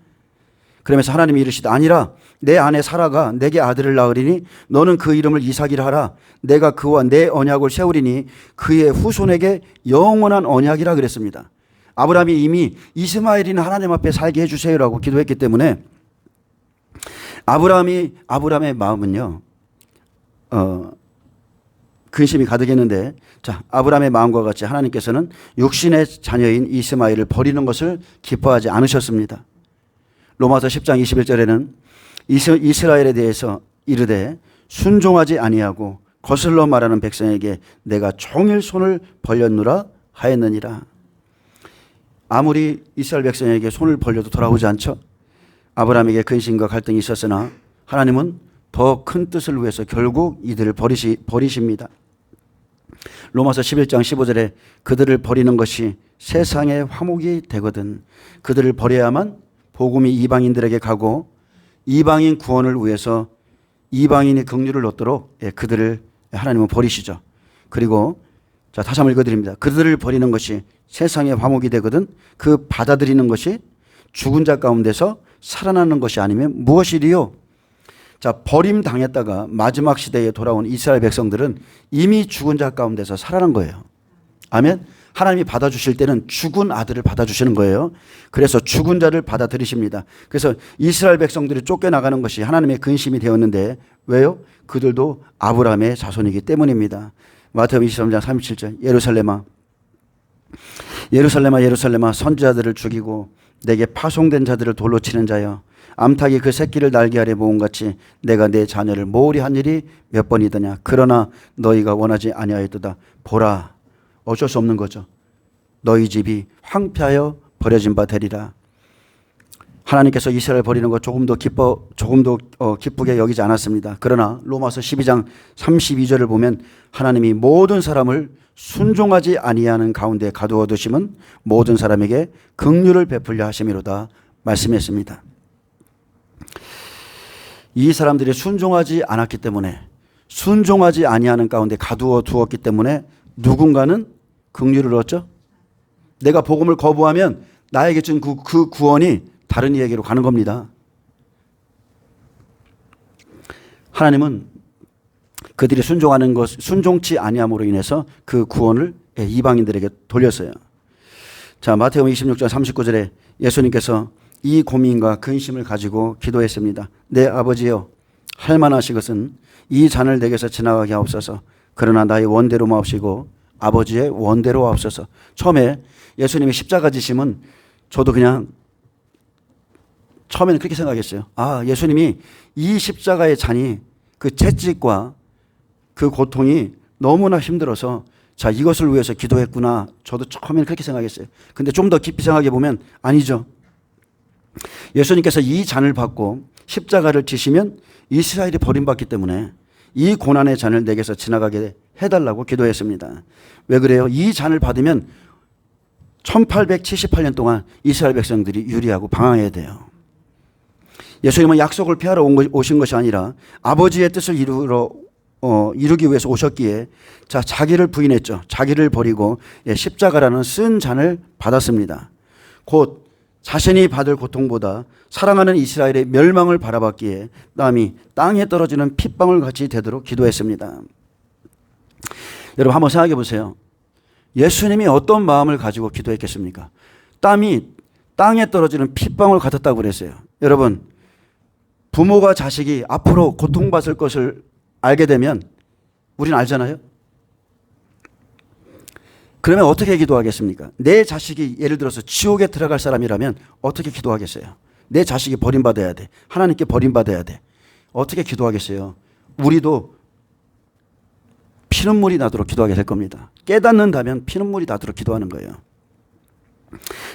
그러면서 하나님이 이르시되 아니라 내 아내 사라가 내게 아들을 낳으리니 너는 그 이름을 이삭이라 하라. 내가 그와 내 언약을 세우리니 그의 후손에게 영원한 언약이라 그랬습니다. 아브라함이 이미 이스마엘이나 하나님 앞에 살게 해주세요라고 기도했기 때문에 아브라함의 마음은요 근심이 가득했는데, 자, 아브라함의 마음과 같이 하나님께서는 육신의 자녀인 이스마엘을 버리는 것을 기뻐하지 않으셨습니다. 로마서 10장 21절에는 이스라엘에 대해서 이르되 순종하지 아니하고 거슬러 말하는 백성에게 내가 종일 손을 벌렸노라 하였느니라. 아무리 이스라엘 백성에게 손을 벌려도 돌아오지 않죠. 아브라함에게 근심과 갈등이 있었으나 하나님은 더 큰 뜻을 위해서 결국 이들을 버리십니다. 로마서 11장 15절에 그들을 버리는 것이 세상의 화목이 되거든. 그들을 버려야만 복음이 이방인들에게 가고 이방인 구원을 위해서 이방인이 긍휼을 얻도록 그들을 하나님은 버리시죠. 그리고 자, 다시 한번 읽어드립니다. 그들을 버리는 것이 세상의 화목이 되거든 그 받아들이는 것이 죽은 자 가운데서 살아나는 것이 아니면 무엇이리요? 자, 버림당했다가 마지막 시대에 돌아온 이스라엘 백성들은 이미 죽은 자 가운데서 살아난 거예요. 아멘. 하나님이 받아주실 때는 죽은 아들을 받아주시는 거예요. 그래서 죽은 자를 받아들이십니다. 그래서 이스라엘 백성들이 쫓겨나가는 것이 하나님의 근심이 되었는데 왜요? 그들도 아브라함의 자손이기 때문입니다. 마태복음 23장 37절 예루살렘아 예루살렘아 예루살렘아 선지자들을 죽이고 내게 파송된 자들을 돌로 치는 자여 암탉이 그 새끼를 날개 아래 모음같이 내가 내 자녀를 모으리 한 일이 몇 번이더냐. 그러나 너희가 원하지 아니하였도다. 보라. 어쩔 수 없는 거죠. 너희 집이 황폐하여 버려진 바 되리라. 하나님께서 이스라엘 버리는 거 조금도 기쁘게 여기지 않았습니다. 그러나 로마서 12장 32절을 보면 하나님이 모든 사람을 순종하지 아니하는 가운데 가두어 두심은 모든 사람에게 긍휼을 베풀려 하심이로다 말씀했습니다. 이 사람들이 순종하지 않았기 때문에 순종하지 아니하는 가운데 가두어 두었기 때문에 누군가는 긍휼을 얻죠. 내가 복음을 거부하면 나에게 준 그 구원이 다른 이에게로 가는 겁니다. 하나님은 그들이 순종하는 것, 순종치 아니함으로 인해서 그 구원을 이방인들에게 돌렸어요. 자, 마태복음 26장 39절에 예수님께서 이 고민과 근심을 가지고 기도했습니다. 내 아버지여, 할 만하시 것은 이 잔을 내게서 지나가게 하옵소서. 그러나 나의 원대로 마옵시고 아버지의 원대로 하옵소서. 처음에 예수님이 십자가 지심은 저도 그냥 처음에는 그렇게 생각했어요. 아, 예수님이 이 십자가의 잔이 그 채찍과 그 고통이 너무나 힘들어서 자, 이것을 위해서 기도했구나. 저도 처음에는 그렇게 생각했어요. 근데 좀 더 깊이 생각해 보면 아니죠. 예수님께서 이 잔을 받고 십자가를 지시면 이스라엘이 버림받기 때문에 이 고난의 잔을 내게서 지나가게 해달라고 기도했습니다. 왜 그래요? 이 잔을 받으면 1878년 동안 이스라엘 백성들이 유리하고 방황해야 돼요. 예수님은 약속을 폐하러 오신 것이 아니라 아버지의 뜻을 이루기 위해서 오셨기에 자, 자기를 부인했죠. 자기를 버리고 십자가라는 쓴 잔을 받았습니다. 곧 자신이 받을 고통보다 사랑하는 이스라엘의 멸망을 바라봤기에 땀이 땅에 떨어지는 핏방울 같이 되도록 기도했습니다. 여러분 한번 생각해 보세요. 예수님이 어떤 마음을 가지고 기도했겠습니까? 땀이 땅에 떨어지는 핏방울 같았다고 그랬어요. 여러분, 부모가 자식이 앞으로 고통받을 것을 알게 되면 우리는 알잖아요. 그러면 어떻게 기도하겠습니까? 내 자식이 예를 들어서 지옥에 들어갈 사람이라면 어떻게 기도하겠어요? 내 자식이 버림받아야 돼. 하나님께 버림받아야 돼. 어떻게 기도하겠어요? 우리도 피눈물이 나도록 기도하게 될 겁니다. 깨닫는다면 피눈물이 나도록 기도하는 거예요.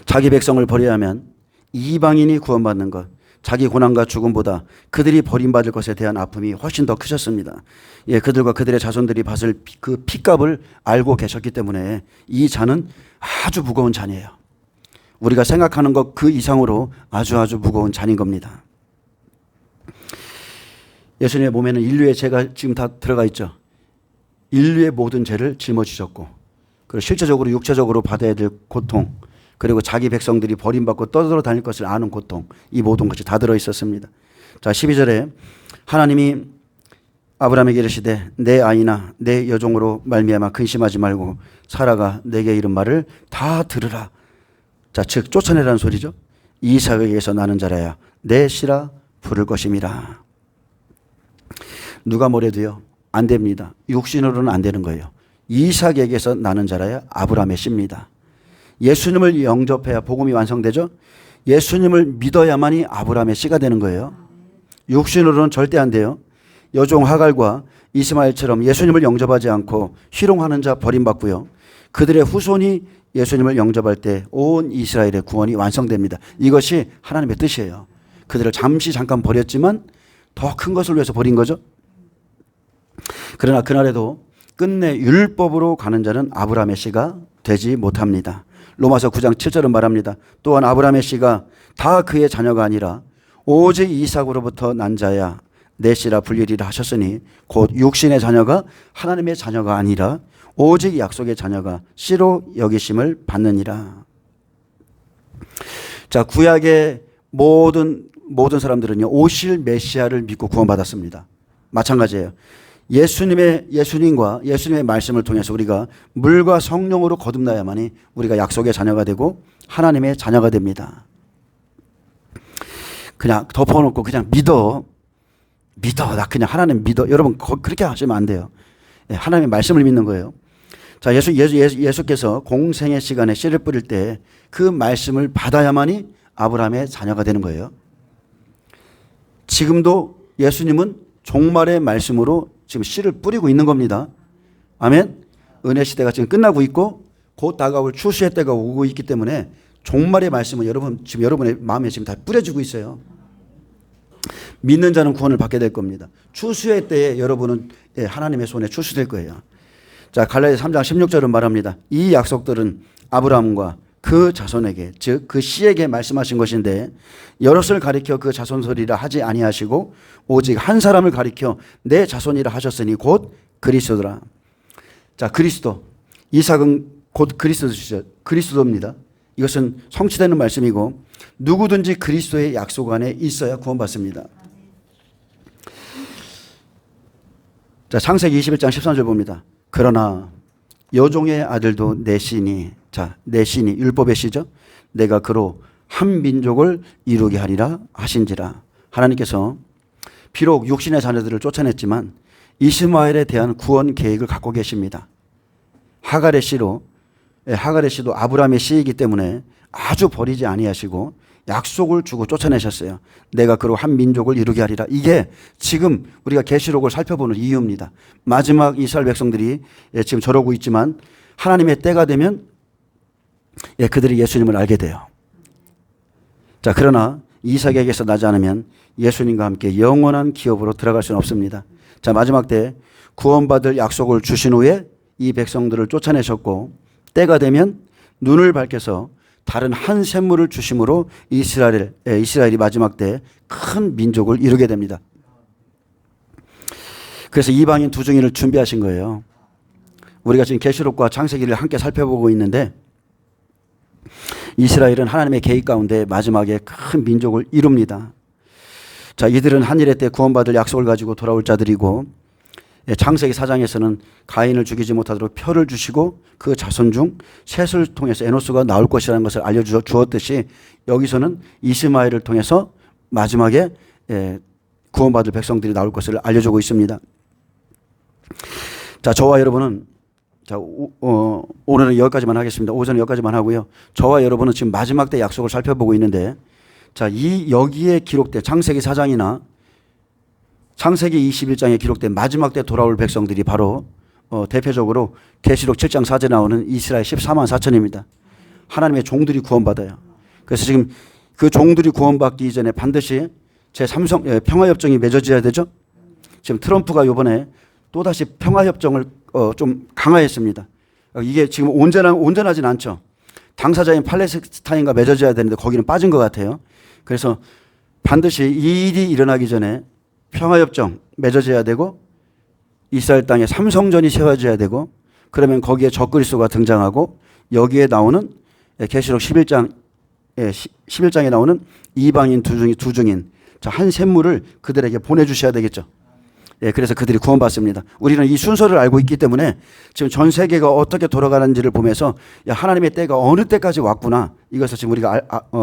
자기 백성을 버려야 하면 이방인이 구원받는 것, 자기 고난과 죽음보다 그들이 버림받을 것에 대한 아픔이 훨씬 더 크셨습니다. 예, 그들과 그들의 자손들이 받을 그 핏값을 알고 계셨기 때문에 이 잔은 아주 무거운 잔이에요. 우리가 생각하는 것 그 이상으로 아주 무거운 잔인 겁니다. 예수님의 몸에는 인류의 죄가 지금 다 들어가 있죠. 인류의 모든 죄를 짊어지셨고 그리고 실제적으로 육체적으로 받아야 될 고통, 그리고 자기 백성들이 버림받고 떠돌아다닐 것을 아는 고통, 이 모든 것이 다 들어있었습니다. 자, 12절에 하나님이 아브라함에게 이르시되 내 아이나 내 여종으로 말미암아 근심하지 말고 사라가 내게 이른 말을 다 들으라. 자, 즉 쫓아내라는 소리죠. 이삭에게서 나는 자라야 내 씨라 부를 것임이라. 누가 뭐래도요 안 됩니다. 육신으로는 안 되는 거예요. 이삭에게서 나는 자라야 아브라함의 씨입니다. 예수님을 영접해야 복음이 완성되죠. 예수님을 믿어야만이 아브라함의 씨가 되는 거예요. 육신으로는 절대 안 돼요. 여종 하갈과 이스마엘처럼 예수님을 영접하지 않고 희롱하는 자 버림받고요. 그들의 후손이 예수님을 영접할 때 온 이스라엘의 구원이 완성됩니다. 이것이 하나님의 뜻이에요. 그들을 잠깐 버렸지만 더 큰 것을 위해서 버린 거죠. 그러나 그날에도 끝내 율법으로 가는 자는 아브라함의 씨가 되지 못합니다. 로마서 9장 7절은 말합니다. 또한 아브라함의 씨가 다 그의 자녀가 아니라 오직 이삭으로부터 난 자야 내 씨라 불리리라 하셨으니 곧 육신의 자녀가 하나님의 자녀가 아니라 오직 약속의 자녀가 씨로 여기심을 받느니라. 자, 구약의 모든 사람들은요, 오실 메시아를 믿고 구원받았습니다. 마찬가지예요. 예수님과 예수님의 말씀을 통해서 우리가 물과 성령으로 거듭나야만이 우리가 약속의 자녀가 되고 하나님의 자녀가 됩니다. 그냥 덮어놓고 그냥 믿어. 나 그냥 하나님 믿어. 여러분 그렇게 하시면 안 돼요. 하나님의 말씀을 믿는 거예요. 자, 예수께서 공생의 시간에 씨를 뿌릴 때 그 말씀을 받아야만이 아브라함의 자녀가 되는 거예요. 지금도 예수님은 종말의 말씀으로 지금 씨를 뿌리고 있는 겁니다. 아멘. 은혜 시대가 지금 끝나고 있고 곧 다가올 추수의 때가 오고 있기 때문에 종말의 말씀은 지금 여러분의 마음에 지금 다 뿌려지고 있어요. 믿는 자는 구원을 받게 될 겁니다. 추수의 때에 여러분은 하나님의 손에 추수될 거예요. 자, 갈라디아 3장 16절은 말합니다. 이 약속들은 아브라함과 그 자손에게, 즉 그 씨에게 말씀하신 것인데 여럿을 가리켜 그 자손소리라 하지 아니하시고 오직 한 사람을 가리켜 내 자손이라 하셨으니 곧 그리스도라. 자, 그리스도. 이삭은 곧 그리스도입니다. 이것은 성취되는 말씀이고 누구든지 그리스도의 약속 안에 있어야 구원받습니다. 자, 창세기 21장 13절 봅니다. 그러나 여종의 아들도 내 씨니, 자, 내 씨니 율법의 씨죠. 내가 그로 한 민족을 이루게 하리라 하신지라. 하나님께서 비록 육신의 자녀들을 쫓아냈지만 이스마엘에 대한 구원 계획을 갖고 계십니다. 하갈의 씨도 아브라함의 씨이기 때문에 아주 버리지 아니하시고 약속을 주고 쫓아내셨어요. 내가 그로 한 민족을 이루게 하리라. 이게 지금 우리가 계시록을 살펴보는 이유입니다. 마지막 이스라엘 백성들이 지금 저러고 있지만 하나님의 때가 되면 그들이 예수님을 알게 돼요. 자, 그러나 이삭에게서 나지 않으면 예수님과 함께 영원한 기업으로 들어갈 수는 없습니다. 자, 마지막 때 구원받을 약속을 주신 후에 이 백성들을 쫓아내셨고 때가 되면 눈을 밝혀서 다른 한 샘물을 주심으로 이스라엘이 마지막 때 큰 민족을 이루게 됩니다. 그래서 이방인 두 증인을 준비하신 거예요. 우리가 지금 계시록과 창세기를 함께 살펴보고 있는데 이스라엘은 하나님의 계획 가운데 마지막에 큰 민족을 이룹니다. 자, 이들은 한일의 때 구원받을 약속을 가지고 돌아올 자들이고 창세기 4장에서는 가인을 죽이지 못하도록 표를 주시고 그 자손 중 셋을 통해서 에노스가 나올 것이라는 것을 알려주었듯이 여기서는 이스마엘을 통해서 마지막에 구원받을 백성들이 나올 것을 알려주고 있습니다. 자, 저와 여러분은 오늘은 여기까지만 하겠습니다. 오전은 여기까지만 하고요. 저와 여러분은 지금 마지막 때 약속을 살펴보고 있는데 자, 여기에 기록된 창세기 4장이나 창세기 21장에 기록된 마지막 때 돌아올 백성들이 바로 대표적으로 계시록 7장 4절에 나오는 이스라엘 14만 4천입니다. 하나님의 종들이 구원받아요. 그래서 지금 그 종들이 구원받기 이전에 반드시 제3성 평화협정이 맺어져야 되죠. 지금 트럼프가 이번에 또다시 평화협정을 좀 강화했습니다. 이게 지금 온전하진 않죠. 당사자인 팔레스타인과 맺어져야 되는데 거기는 빠진 것 같아요. 그래서 반드시 이 일이 일어나기 전에 평화협정 맺어져야 되고 이스라엘 땅에 삼성전이 세워져야 되고 그러면 거기에 적그리스도가 등장하고 여기에 나오는 계시록 11장에 나오는 이방인 두 증인 자, 한 샘물을 그들에게 보내주셔야 되겠죠. 그래서 그들이 구원받습니다. 우리는 이 순서를 알고 있기 때문에 지금 전 세계가 어떻게 돌아가는지를 보면서 야, 하나님의 때가 어느 때까지 왔구나 이것을 지금 우리가